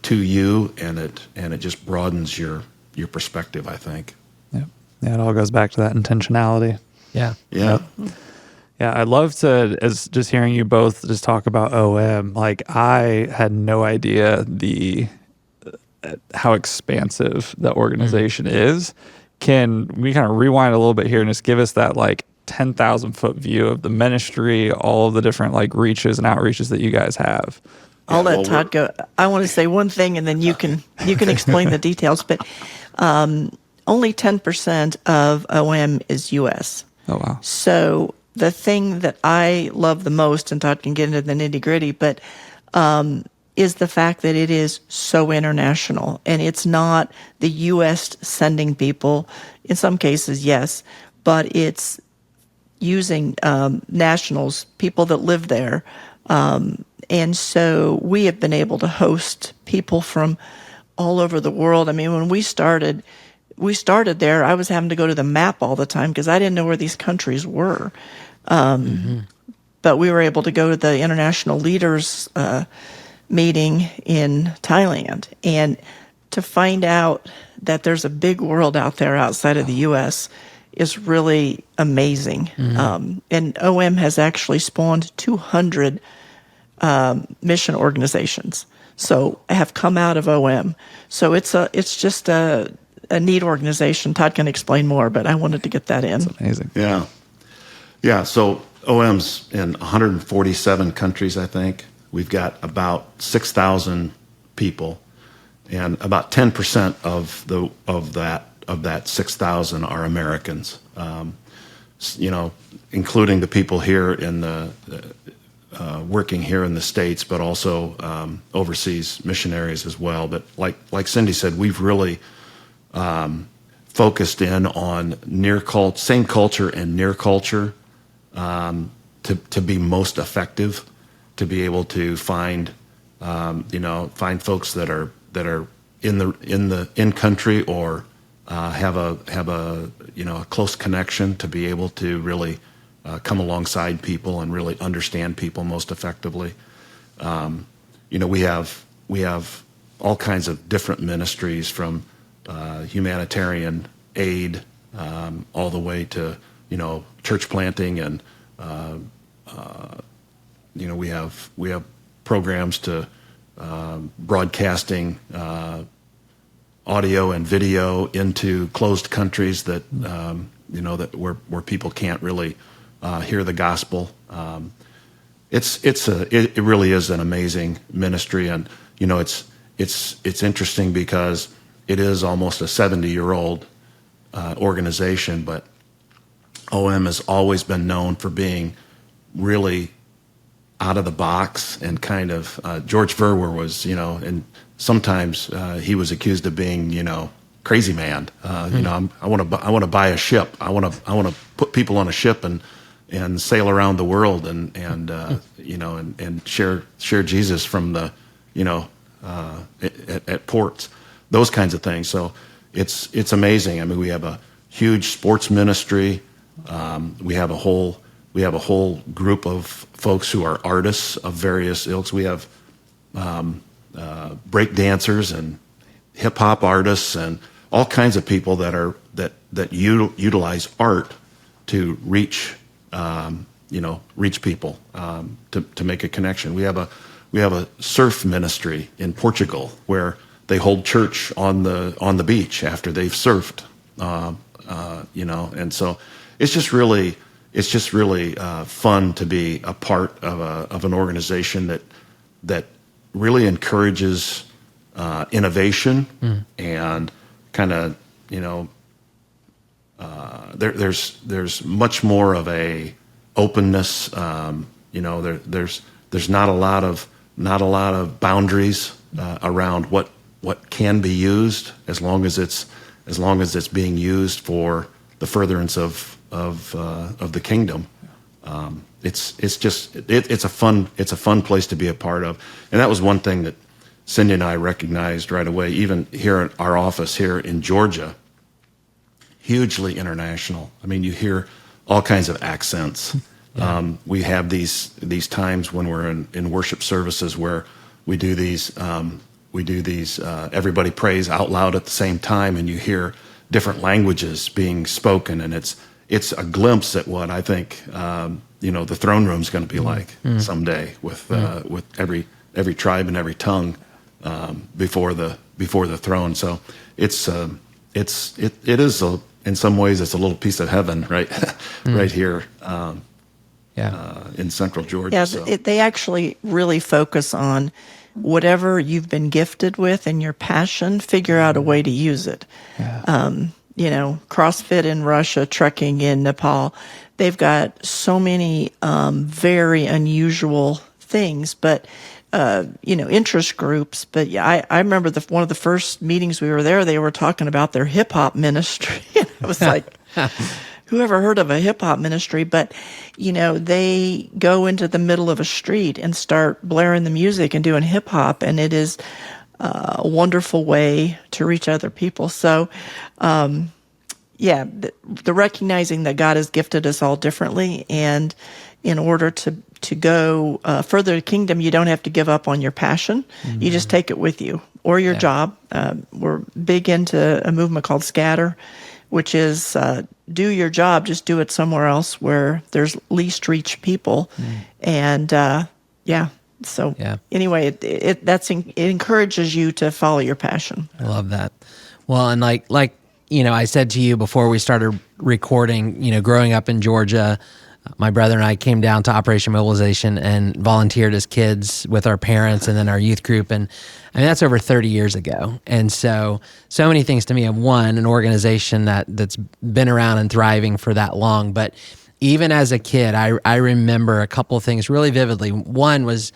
S1: to you, and it just broadens your perspective, I think.
S3: Yeah, it all goes back to that intentionality.
S2: Yeah.
S1: Yeah.
S3: Yeah, I'd love to, as just hearing you both just talk about OM, like I had no idea how expansive the organization is. Can we kind of rewind a little bit here and just give us that like 10,000 foot view of the ministry, all of the different like reaches and outreaches that you guys have?
S4: I'll let Todd go. I want to say one thing, and then you can explain the details. But only 10% of OM is U.S.
S3: Oh, wow.
S4: So the thing that I love the most, and Todd can get into the nitty-gritty, but is the fact that it is so international. And it's not the U.S. sending people. In some cases, yes, but it's using nationals, people that live there. And so we have been able to host people from all over the world. I mean, when we started there, I was having to go to the map all the time because I didn't know where these countries were. But we were able to go to the international leaders meeting in Thailand, and to find out that there's a big world out there outside of the U.S. is really amazing. And OM has actually spawned 200 mission organizations. So have come out of OM. So it's just a neat organization. Todd can explain more, but I wanted to get that in.
S3: That's amazing.
S1: Yeah. So OM's in 147 countries, I think. We've got about 6,000 people, and about 10% of that 6,000 are Americans. Including the people here in the working here in the States, but also overseas missionaries as well. But like Cindy said, we've really focused in on same culture and near culture to be most effective, to be able to find folks that are in country or have a close connection, to be able to really come alongside people and really understand people most effectively. We have all kinds of different ministries, from humanitarian aid all the way to church planting, and we have programs to broadcasting audio and video into closed countries that where people can't really hear the gospel. It really is an amazing ministry, and it's interesting because it is almost a 70-year-old organization, but OM has always been known for being really out of the box, and kind of George Verwer was, and sometimes he was accused of being, crazy man. I want to buy a ship. I want to put people on a ship and sail around the world and share Jesus from the at ports, those kinds of things. So it's amazing. I mean, we have a huge sports ministry. We have a whole group of folks who are artists of various ilks. We have break dancers and hip hop artists and all kinds of people that utilize art to reach people, to make a connection. We have a surf ministry in Portugal where they hold church on the beach after they've surfed, and so it's just really fun to be a part of an organization that really encourages innovation and kind of there's much more of a openness. There's not a lot of boundaries around what can be used as long as it's being used for the furtherance of the kingdom. It's a fun place to be a part of, and that was one thing that Cindy and I recognized right away. Even here in our office here in Georgia, hugely international. I mean, you hear all kinds of accents. Yeah. We have these times when we're in worship services where we do these. Everybody prays out loud at the same time, and you hear different languages being spoken, and it's a glimpse at what I think the throne room is going to be like someday with every tribe and every tongue before the throne. So it is in some ways it's a little piece of heaven right here in Central Georgia.
S4: Yeah,
S1: so.
S4: They actually really focus on whatever you've been gifted with and your passion, figure out a way to use it. Yeah. CrossFit in Russia, trekking in Nepal, they've got so many very unusual things, but interest groups. But yeah, I remember one of the first meetings we were there, they were talking about their hip hop ministry. I was like, who ever heard of a hip hop ministry? But, they go into the middle of a street and start blaring the music and doing hip hop. And it is a wonderful way to reach other people. So, the recognizing that God has gifted us all differently. And in order to go further to kingdom, you don't have to give up on your passion. Mm-hmm. You just take it with you or your job. We're big into a movement called Scatter, which is do your job, just do it somewhere else where there's least reach people. And anyway, it encourages you to follow your passion.
S2: I love that. Well, and like I said to you before we started recording, growing up in Georgia, my brother and I came down to Operation Mobilization and volunteered as kids with our parents and then our youth group. And I mean, that's over 30 years ago. And so many things to me. Of one, an organization that's been around and thriving for that long. But even as a kid, I remember a couple of things really vividly. One was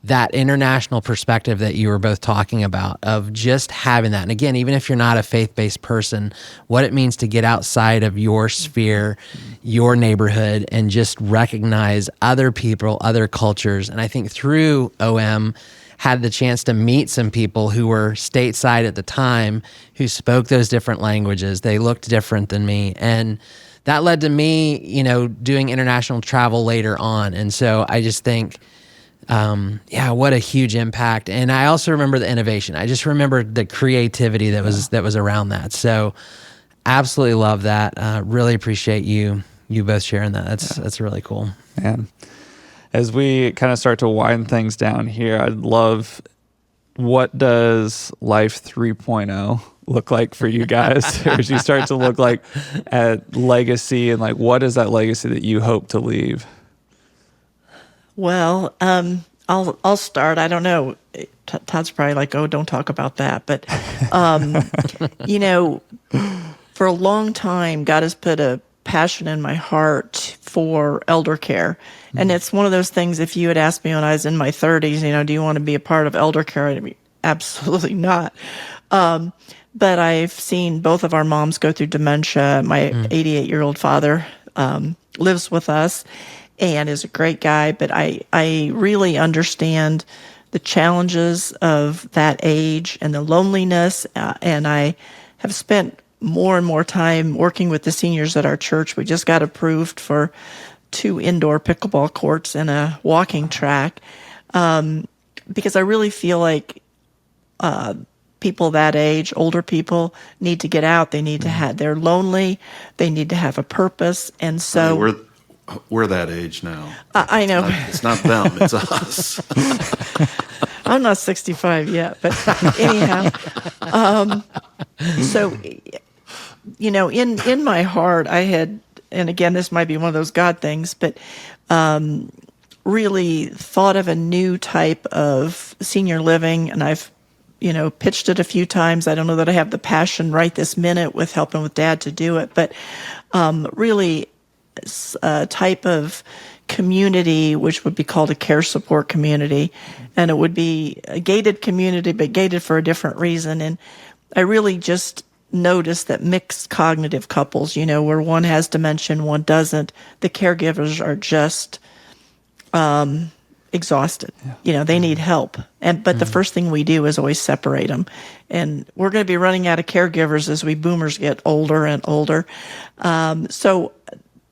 S2: that international perspective that you were both talking about, of just having that. And again, even if you're not a faith-based person, what it means to get outside of your sphere, your neighborhood, and just recognize other people, other cultures. And I think through OM, had the chance to meet some people who were stateside at the time who spoke those different languages. They looked different than me. And that led to me, doing international travel later on. And so I just think, what a huge impact. And I also remember the innovation. I just remember the creativity that was around that. So absolutely love that. Really appreciate you both sharing that. That's really cool.
S3: Man, as we kind of start to wind things down here, I'd love, what does life 3.0 look like for you guys? As you start to look like at legacy, and what is that legacy that you hope to leave?
S4: Well, I'll start. I don't know. Todd's probably like, oh, don't talk about that. But, for a long time, God has put a passion in my heart for elder care. And it's one of those things, if you had asked me when I was in my 30s, do you want to be a part of elder care? I'd be, absolutely not. But I've seen both of our moms go through dementia. My 88-year-old father lives with us and is a great guy, but I really understand the challenges of that age and the loneliness, and I have spent more and more time working with the seniors at our church. We just got approved for 2 indoor pickleball courts and a walking track, because I really feel like people that age, older people, need to get out. They need to have. They're lonely. They need to have a purpose, and so
S1: We're that age now.
S4: I know.
S1: It's not them, it's us.
S4: I'm not 65 yet, but anyhow. So, in my heart, I had, and again, this might be one of those God things, but really thought of a new type of senior living, and I've, pitched it a few times. I don't know that I have the passion right this minute with helping with Dad to do it, but really a type of community which would be called a care support community, and it would be a gated community, but gated for a different reason. And I really just noticed that mixed cognitive couples, where one has dementia and one doesn't, the caregivers are just exhausted. They need help. But the first thing we do is always separate them. And we're going to be running out of caregivers as we boomers get older and older. So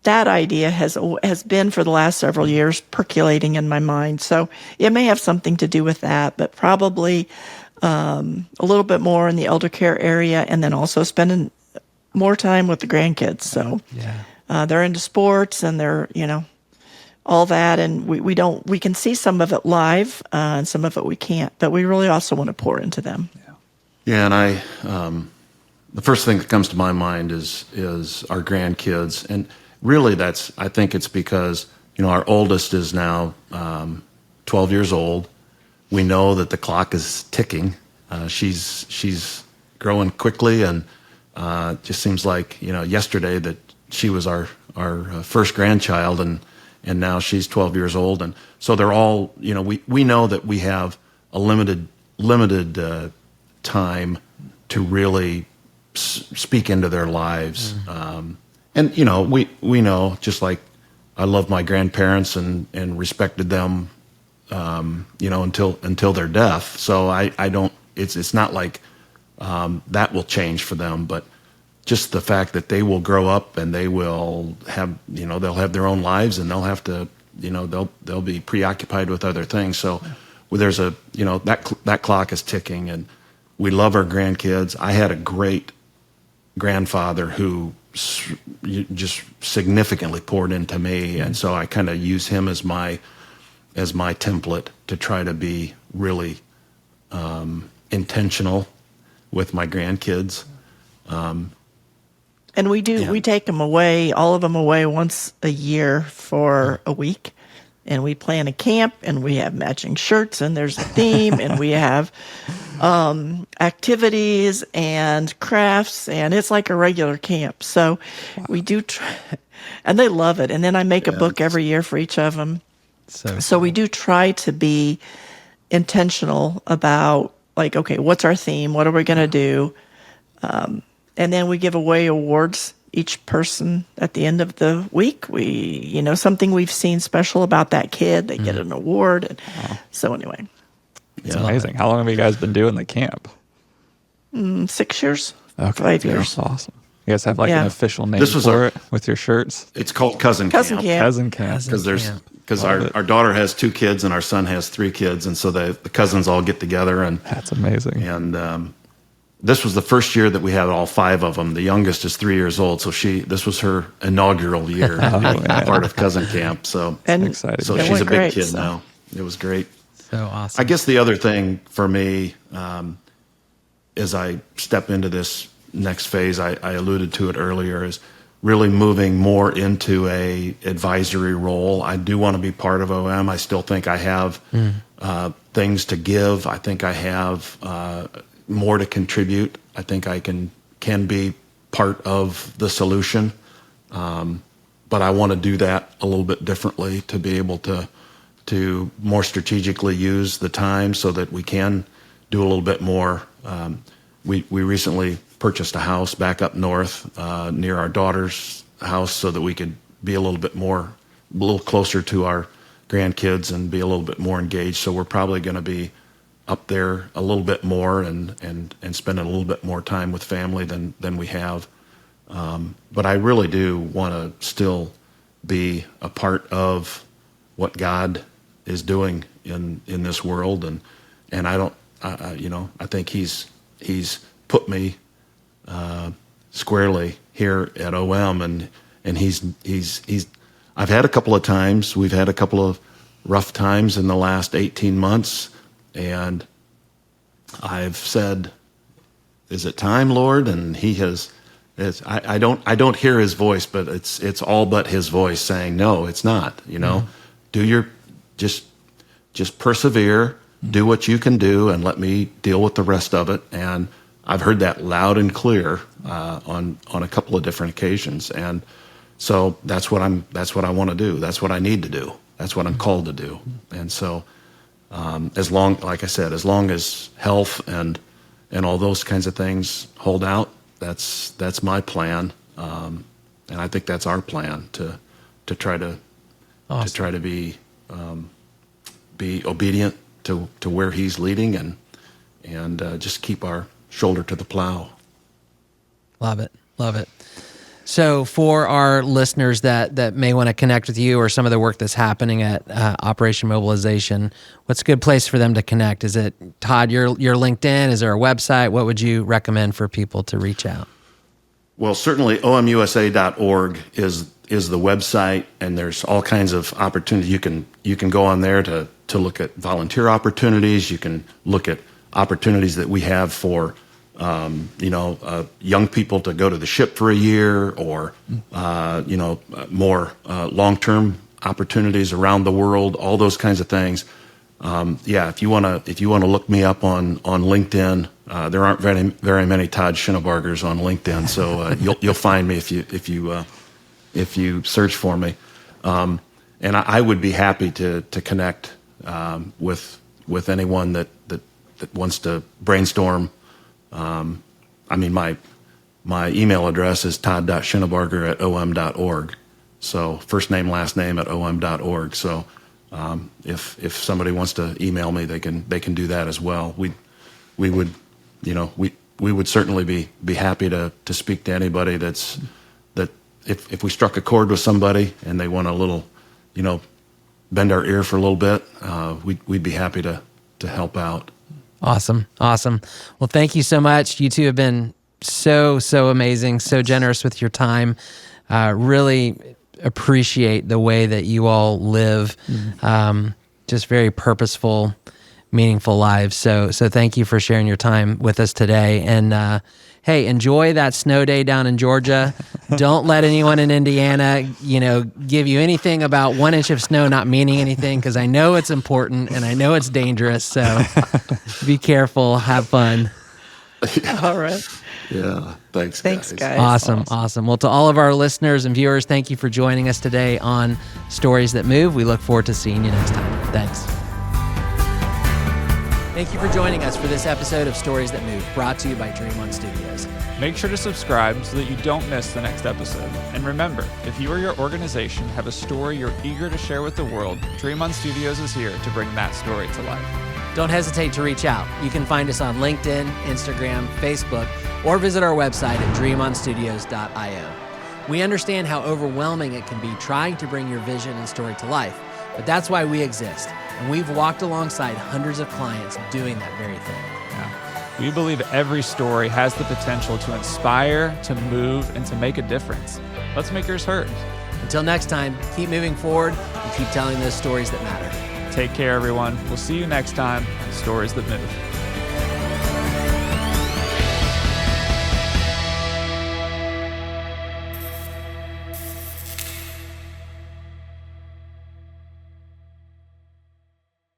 S4: that idea has been for the last several years percolating in my mind. So it may have something to do with that, but probably a little bit more in the elder care area, and then also spending more time with the grandkids. So they're into sports and they're, all that. And we can see some of it live and some of it we can't, but we really also want to pour into them.
S1: Yeah, and the first thing that comes to my mind is our grandkids. And really I think it's because, our oldest is now 12 years old. We know that the clock is ticking. She's growing quickly, and just seems like, yesterday that she was our first grandchild, and now she's 12 years old. And so they're all, we know that we have a limited time to really speak into their lives. And, we know, just like I love my grandparents and respected them, until their death. So I don't, it's not like that will change for them, but just the fact that they will grow up and they will have, they'll have their own lives, and they'll have to, they'll be preoccupied with other things. So there's that clock is ticking, and we love our grandkids. I had a great grandfather who just significantly poured into me, and so I kind of use him as my template to try to be really intentional with my grandkids.
S4: And we take them away, all of them away once a year for a week. And we plan a camp, and we have matching shirts, and there's a theme, and we have activities and crafts, and it's like a regular camp. So we do try, and they love it. And then I make a book every year for each of them. So we do try to be intentional about, like, okay, what's our theme? What are we going to do? And then we give away awards each person at the end of the week. We, something we've seen special about that kid, they get an award. And so anyway.
S3: It's amazing. How long have you guys been doing the camp?
S4: 6 years.
S3: Okay.
S4: 5 years.
S3: That's awesome. You guys have an official name it with your shirts?
S1: It's called Cousin Camp.
S3: Cousin Camp.
S1: Because our daughter has 2 kids and our son has 3 kids, and so the cousins all get together. And
S3: that's amazing.
S1: And this was the first year that we had all 5 of them. The youngest is 3 years old, so this was her inaugural year part of Cousin Camp. So
S3: exciting.
S1: So she's a big kid now. It was great.
S2: So awesome.
S1: I guess the other thing for me, as I step into this next phase, I alluded to it earlier, is really moving more into a advisory role. I do want to be part of OM. I still think I have things to give. I think I have more to contribute. I think I can be part of the solution, but I want to do that a little bit differently, to be able to more strategically use the time so that we can do a little bit more. We recently purchased a house back up north near our daughter's house, so that we could be a little closer to our grandkids and be a little bit more engaged. So we're probably going to be up there a little bit more and spending a little bit more time with family than we have. But I really do want to still be a part of what God is doing in this world, and I don't, I think He's put me squarely here at OM, and he's. I've had a couple of times. We've had a couple of rough times in the last 18 months, and I've said, "Is it time, Lord?" And He has. I don't hear His voice, but it's all but His voice saying, "No, it's not." Do your just persevere, do what you can do, and let me deal with the rest of it. And I've heard that loud and clear on a couple of different occasions, and so that's what I want to do. That's what I need to do. That's what I'm called to do. And so, like I said, as long as health and all those kinds of things hold out, that's my plan, and I think that's our plan to try to
S2: Awesome.
S1: to try to be obedient to where He's leading, and just keep our shoulder to the plow.
S2: Love it. So for our listeners that may want to connect with you or some of the work that's happening at Operation Mobilization, what's a good place for them to connect? Is it, Todd, your LinkedIn? Is there a website? What would you recommend for people to reach out?
S1: Well, certainly omusa.org is the website, and there's all kinds of opportunities. You can go on there to look at volunteer opportunities. You can look at opportunities that we have for young people to go to the ship for a year, or more long-term opportunities around the world. All those kinds of things. If you want to look me up on LinkedIn, there aren't very many Todd Shinabargers on LinkedIn, so you'll find me if you search for me. And I would be happy to connect with anyone that wants to brainstorm. My email address is todd.shinabarger@om.org. So first name, last name @om.org. So if somebody wants to email me, they can do that as well. We would certainly be happy to speak to anybody that if we struck a chord with somebody and they want a little, bend our ear for a little bit, we'd be happy to help out.
S2: Awesome. Well, thank you so much. You two have been so amazing, so generous with your time. Really appreciate the way that you all live. Just very purposeful, meaningful lives. So thank you for sharing your time with us today. And hey, enjoy that snow day down in Georgia. Don't let anyone in Indiana, give you anything about 1 inch of snow not meaning anything, because I know it's important and I know it's dangerous. So be careful. Have fun.
S4: All right.
S1: Yeah. Thanks,
S4: guys.
S2: Awesome. Well, to all of our listeners and viewers, thank you for joining us today on Stories That Move. We look forward to seeing you next time. Thanks. Thank you for joining us for this episode of Stories That Move, brought to you by Dream On Studios.
S3: Make sure to subscribe so that you don't miss the next episode. And remember, if you or your organization have a story you're eager to share with the world, Dream On Studios is here to bring that story to life.
S2: Don't hesitate to reach out. You can find us on LinkedIn, Instagram, Facebook, or visit our website at dreamonstudios.io. We understand how overwhelming it can be trying to bring your vision and story to life, but that's why we exist, and we've walked alongside hundreds of clients doing that very thing.
S3: We believe every story has the potential to inspire, to move, and to make a difference. Let's make yours heard.
S2: Until next time, keep moving forward and keep telling those stories that matter.
S3: Take care, everyone. We'll see you next time on Stories That Move.